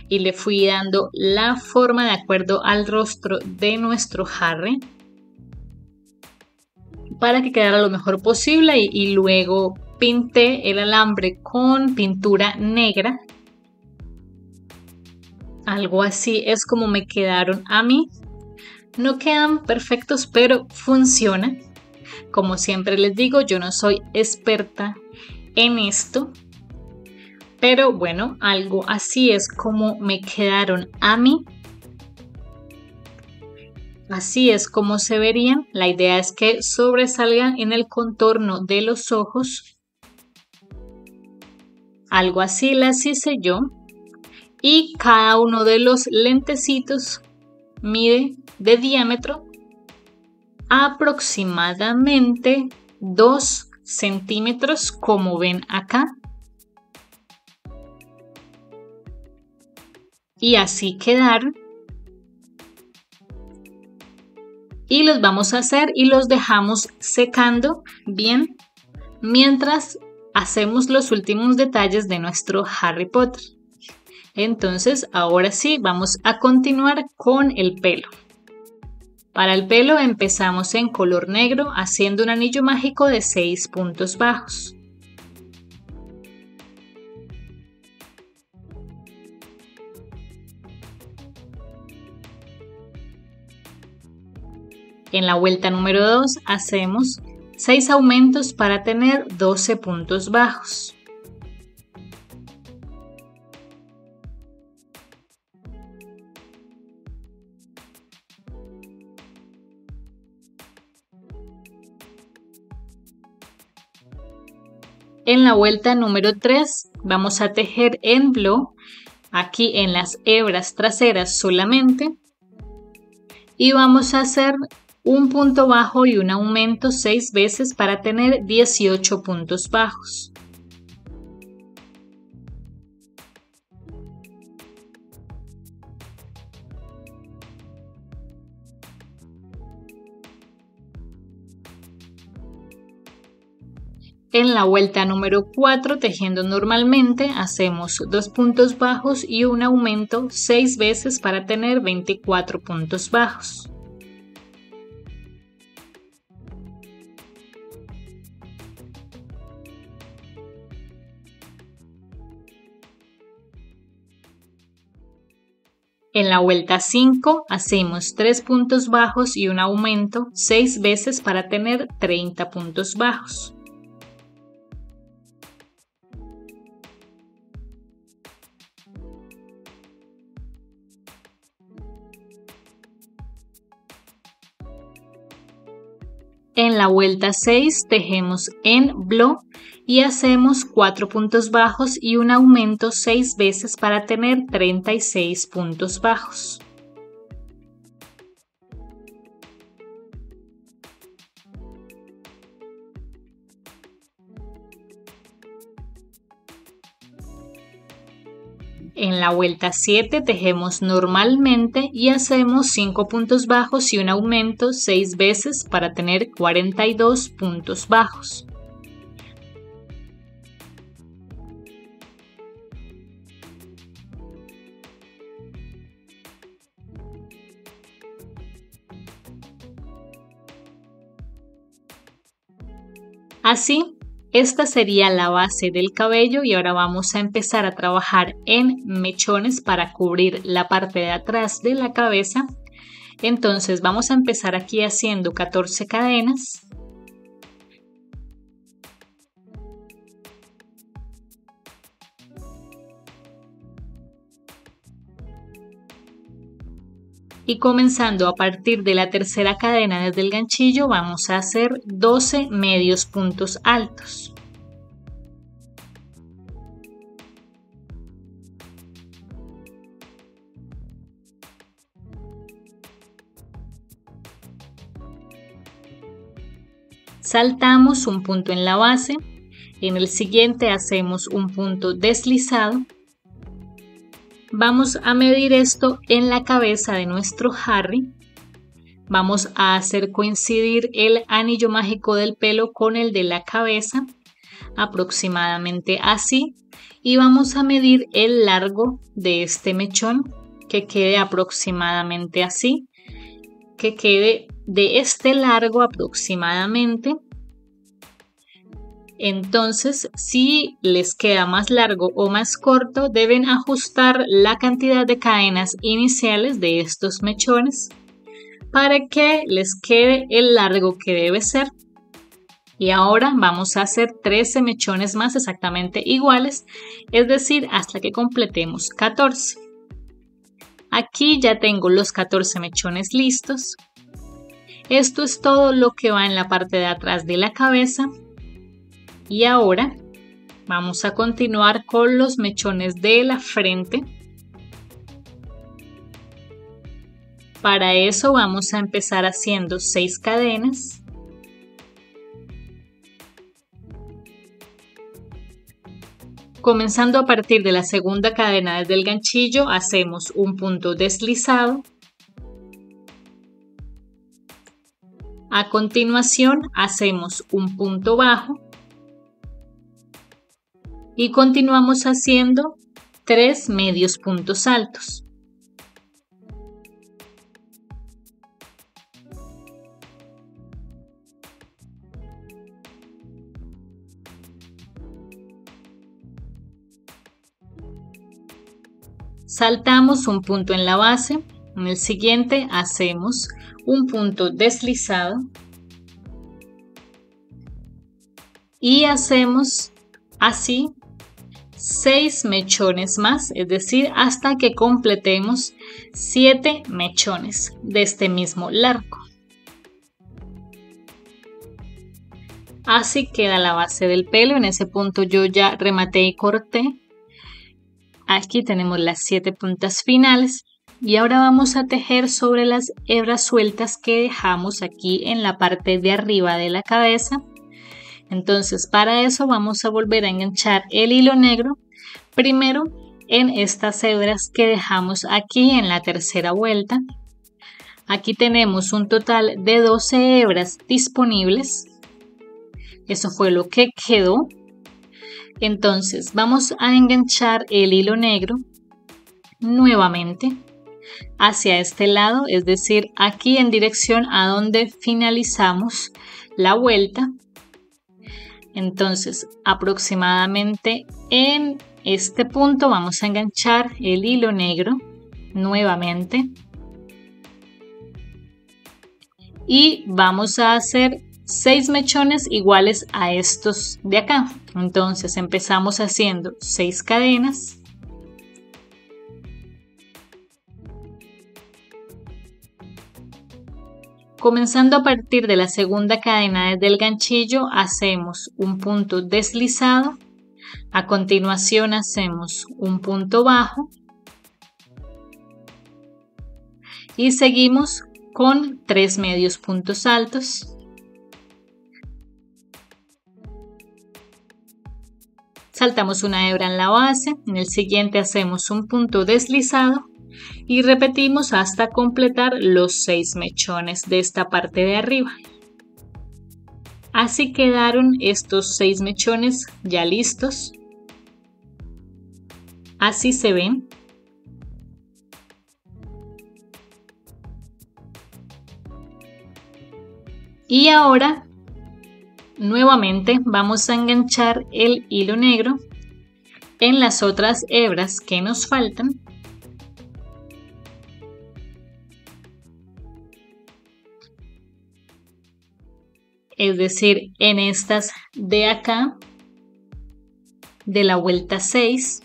y le fui dando la forma de acuerdo al rostro de nuestro Harry para que quedara lo mejor posible y luego pinté el alambre con pintura negra. Algo así es como me quedaron a mí. No quedan perfectos, pero funcionan. Como siempre les digo, yo no soy experta en esto, pero bueno, algo así es como me quedaron a mí. Así es como se verían. La idea es que sobresalgan en el contorno de los ojos. Algo así las hice yo. Y cada uno de los lentecitos mide de diámetro aproximadamente 2 centímetros, como ven acá. Y así quedaron. Y los vamos a hacer y los dejamos secando bien mientras hacemos los últimos detalles de nuestro Harry Potter. Entonces, ahora sí, vamos a continuar con el pelo. Para el pelo empezamos en color negro haciendo un anillo mágico de 6 puntos bajos. En la vuelta número 2 hacemos 6 aumentos para tener 12 puntos bajos. En la vuelta número 3 vamos a tejer en blow, aquí en las hebras traseras solamente, y vamos a hacer un punto bajo y un aumento 6 veces para tener 18 puntos bajos. En la vuelta número 4, tejiendo normalmente, hacemos 2 puntos bajos y un aumento 6 veces para tener 24 puntos bajos. En la vuelta 5 hacemos 3 puntos bajos y un aumento 6 veces para tener 30 puntos bajos. En la vuelta 6 tejemos en bloc y hacemos 4 puntos bajos y un aumento 6 veces para tener 36 puntos bajos. En la vuelta 7 tejemos normalmente y hacemos 5 puntos bajos y un aumento 6 veces para tener 42 puntos bajos. Así, esta sería la base del cabello y ahora vamos a empezar a trabajar en mechones para cubrir la parte de atrás de la cabeza. Entonces vamos a empezar aquí haciendo 14 cadenas. Y comenzando a partir de la tercera cadena desde el ganchillo vamos a hacer 12 medios puntos altos. Saltamos un punto en la base, en el siguiente hacemos un punto deslizado. Vamos a medir esto en la cabeza de nuestro Harry. Vamos a hacer coincidir el anillo mágico del pelo con el de la cabeza, aproximadamente así. Y vamos a medir el largo de este mechón, que quede aproximadamente así, que quede de este largo aproximadamente. Entonces, si les queda más largo o más corto, deben ajustar la cantidad de cadenas iniciales de estos mechones para que les quede el largo que debe ser. Y ahora vamos a hacer 13 mechones más exactamente iguales, es decir, hasta que completemos 14. Aquí ya tengo los 14 mechones listos. Esto es todo lo que va en la parte de atrás de la cabeza. Y ahora vamos a continuar con los mechones de la frente. Para eso vamos a empezar haciendo 6 cadenas. Comenzando a partir de la segunda cadena desde el ganchillo, hacemos un punto deslizado. A continuación hacemos un punto bajo. Y continuamos haciendo 3 medios puntos altos. Saltamos un punto en la base, en el siguiente hacemos un punto deslizado y hacemos así 6 mechones más, es decir, hasta que completemos 7 mechones de este mismo largo. Así queda la base del pelo. En ese punto yo ya rematé y corté. Aquí tenemos las 7 puntas finales y ahora vamos a tejer sobre las hebras sueltas que dejamos aquí en la parte de arriba de la cabeza. Entonces para eso vamos a volver a enganchar el hilo negro primero en estas hebras que dejamos aquí en la tercera vuelta. Aquí tenemos un total de 12 hebras disponibles. Eso fue lo que quedó. Entonces vamos a enganchar el hilo negro nuevamente hacia este lado, es decir, aquí en dirección a donde finalizamos la vuelta. Entonces aproximadamente en este punto vamos a enganchar el hilo negro nuevamente y vamos a hacer 6 mechones iguales a estos de acá. Entonces empezamos haciendo 6 cadenas, comenzando a partir de la segunda cadena desde el ganchillo hacemos un punto deslizado, a continuación hacemos un punto bajo y seguimos con 3 medios puntos altos. Saltamos una hebra en la base, en el siguiente hacemos un punto deslizado y repetimos hasta completar los 6 mechones de esta parte de arriba. Así quedaron estos 6 mechones ya listos. Así se ven. Y ahora nuevamente vamos a enganchar el hilo negro en las otras hebras que nos faltan. Es decir, en estas de acá, de la vuelta 6.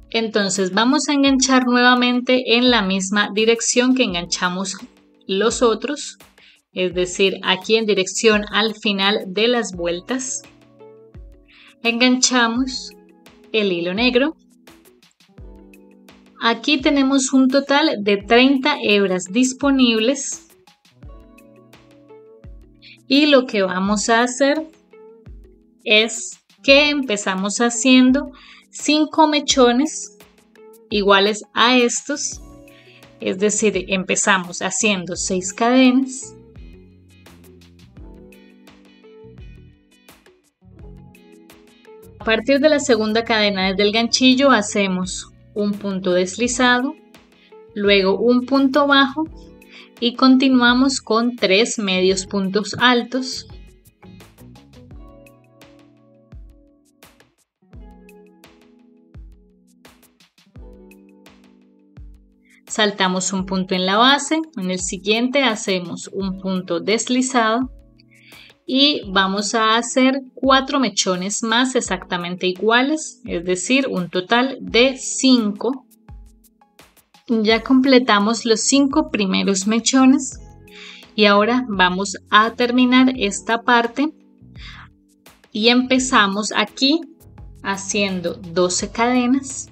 Entonces vamos a enganchar nuevamente en la misma dirección que enganchamos los otros. Es decir, aquí en dirección al final de las vueltas. Enganchamos el hilo negro. Aquí tenemos un total de 30 hebras disponibles. Y lo que vamos a hacer es que empezamos haciendo 5 mechones iguales a estos. Es decir, empezamos haciendo 6 cadenas. A partir de la segunda cadena desde el ganchillo hacemos un punto deslizado, luego un punto bajo y continuamos con 3 medios puntos altos. Saltamos un punto en la base, en el siguiente hacemos un punto deslizado y vamos a hacer 4 mechones más exactamente iguales, es decir, un total de 5. Ya completamos los 5 primeros mechones y ahora vamos a terminar esta parte y empezamos aquí haciendo 12 cadenas.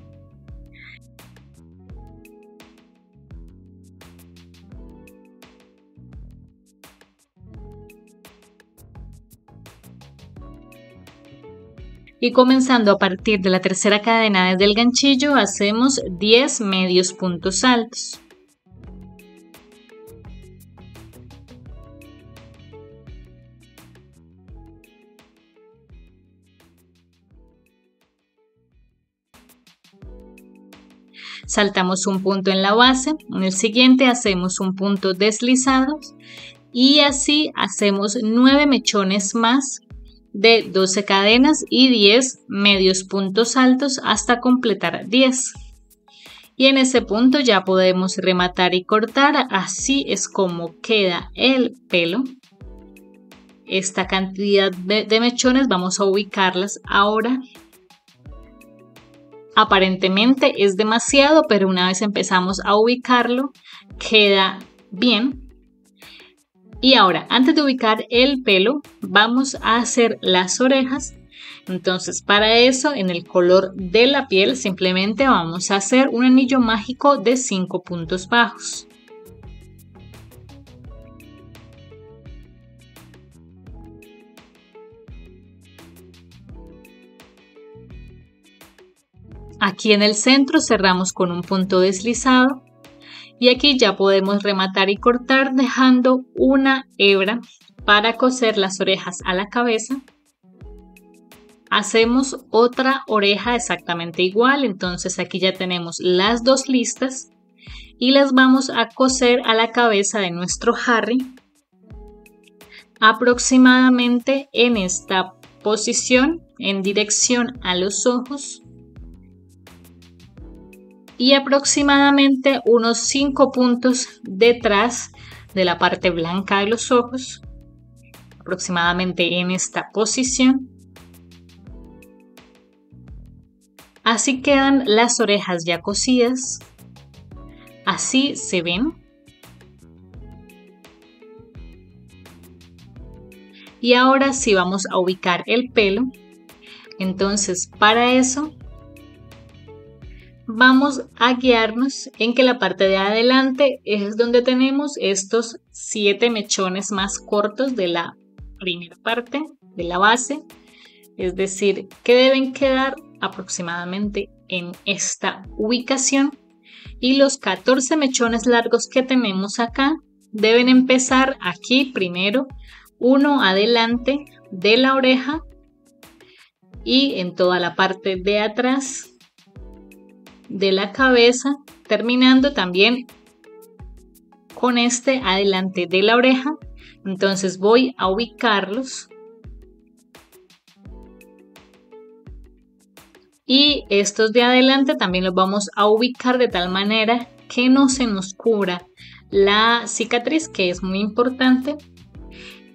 Y comenzando a partir de la tercera cadena desde el ganchillo hacemos 10 medios puntos altos. Saltamos un punto en la base, en el siguiente hacemos un punto deslizado y así hacemos 9 mechones más de 12 cadenas y 10 medios puntos altos hasta completar 10. Y en ese punto ya podemos rematar y cortar. Así es como queda el pelo. Esta cantidad de mechones vamos a ubicarlas ahora. Aparentemente es demasiado, pero una vez empezamos a ubicarlo, queda bien. Y ahora, antes de ubicar el pelo, vamos a hacer las orejas. Entonces, para eso, en el color de la piel, simplemente vamos a hacer un anillo mágico de 5 puntos bajos. Aquí en el centro cerramos con un punto deslizado. Y aquí ya podemos rematar y cortar dejando una hebra para coser las orejas a la cabeza. Hacemos otra oreja exactamente igual, entonces aquí ya tenemos las dos listas y las vamos a coser a la cabeza de nuestro Harry aproximadamente en esta posición en dirección a los ojos. y aproximadamente unos 5 puntos detrás de la parte blanca de los ojos, aproximadamente en esta posición. Así quedan las orejas ya cosidas, así se ven. Y ahora sí vamos a ubicar el pelo. Entonces para eso vamos a guiarnos en que la parte de adelante es donde tenemos estos 7 mechones más cortos de la primera parte, de la base. Es decir, que deben quedar aproximadamente en esta ubicación. Y los 14 mechones largos que tenemos acá deben empezar aquí primero, uno adelante de la oreja y en toda la parte de atrás de la cabeza, terminando también con este adelante de la oreja. Entonces voy a ubicarlos y estos de adelante también los vamos a ubicar de tal manera que no se nos cubra la cicatriz, que es muy importante.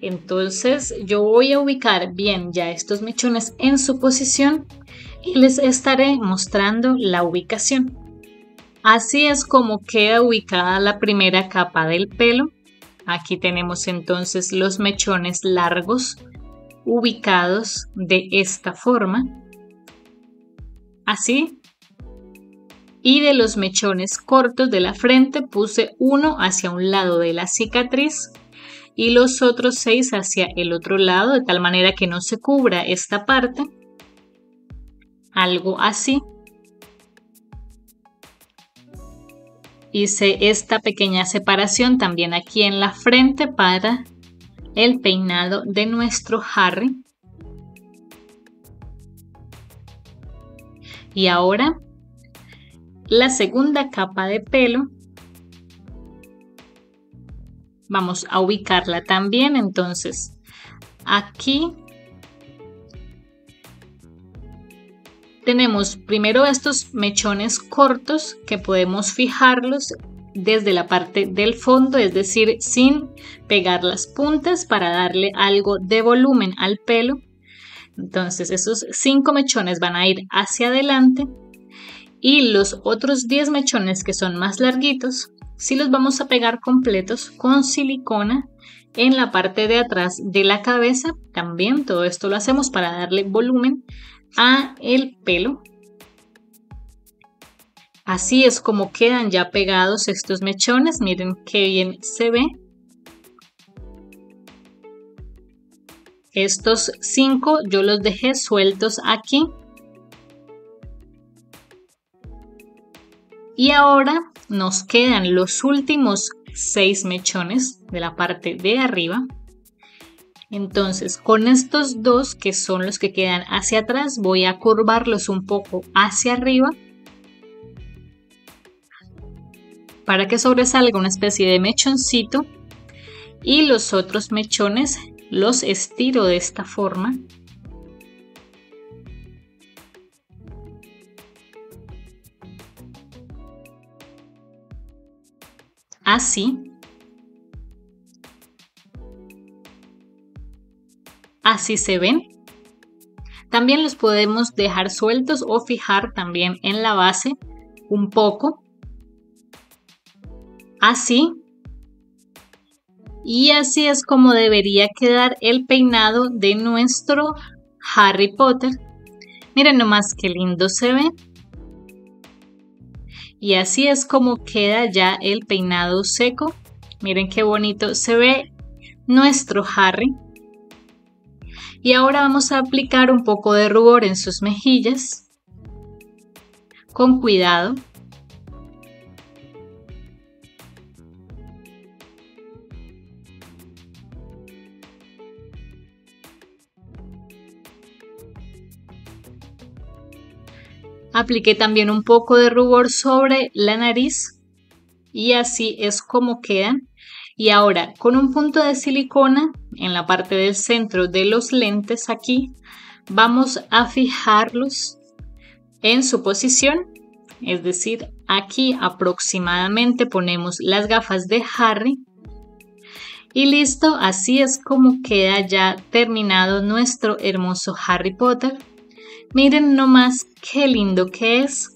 Entonces yo voy a ubicar bien ya estos mechones en su posición y les estaré mostrando la ubicación. Así es como queda ubicada la primera capa del pelo. Aquí tenemos entonces los mechones largos ubicados de esta forma. Así. Y de los mechones cortos de la frente puse uno hacia un lado de la cicatriz y los otros 6 hacia el otro lado, de tal manera que no se cubra esta parte. Algo así. Hice esta pequeña separación también aquí en la frente para el peinado de nuestro Harry. Y ahora la segunda capa de pelo vamos a ubicarla también. Entonces aquí tenemos primero estos mechones cortos que podemos fijarlos desde la parte del fondo, es decir, sin pegar las puntas, para darle algo de volumen al pelo. Entonces esos 5 mechones van a ir hacia adelante y los otros 10 mechones que son más larguitos, sí los vamos a pegar completos con silicona en la parte de atrás de la cabeza. También todo esto lo hacemos para darle volumen a el pelo. Así es como quedan ya pegados estos mechones. Miren qué bien se ve. Estos 5 yo los dejé sueltos aquí. Y ahora nos quedan los últimos 6 mechones de la parte de arriba. Entonces con estos 2 que son los que quedan hacia atrás, voy a curvarlos un poco hacia arriba para que sobresalga una especie de mechoncito, y los otros mechones los estiro de esta forma. Así. Así se ven. También los podemos dejar sueltos o fijar también en la base un poco. Así. Y así es como debería quedar el peinado de nuestro Harry Potter. Miren nomás qué lindo se ve. Y así es como queda ya el peinado seco. Miren qué bonito se ve nuestro Harry. Y ahora vamos a aplicar un poco de rubor en sus mejillas. Con cuidado. Apliqué también un poco de rubor sobre la nariz y así es como quedan. Y ahora con un punto de silicona en la parte del centro de los lentes aquí, vamos a fijarlos en su posición. es decir, aquí aproximadamente ponemos las gafas de Harry. Y listo, así es como queda ya terminado nuestro hermoso Harry Potter. Miren nomás qué lindo que es.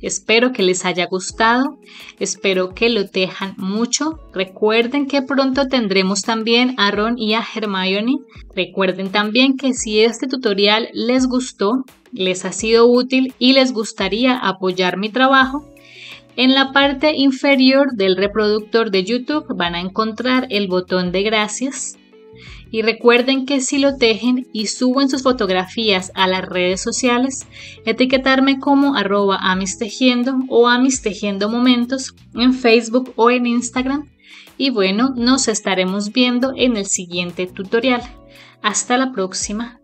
Espero que les haya gustado, espero que lo tejan mucho. Recuerden que pronto tendremos también a Ron y a Hermione. Recuerden también que si este tutorial les gustó, les ha sido útil y les gustaría apoyar mi trabajo, en la parte inferior del reproductor de YouTube van a encontrar el botón de gracias. Y recuerden que si lo tejen y suben sus fotografías a las redes sociales, etiquetarme como @amistejiendo o amistejiendomomentos en Facebook o en Instagram. Y bueno, nos estaremos viendo en el siguiente tutorial. Hasta la próxima.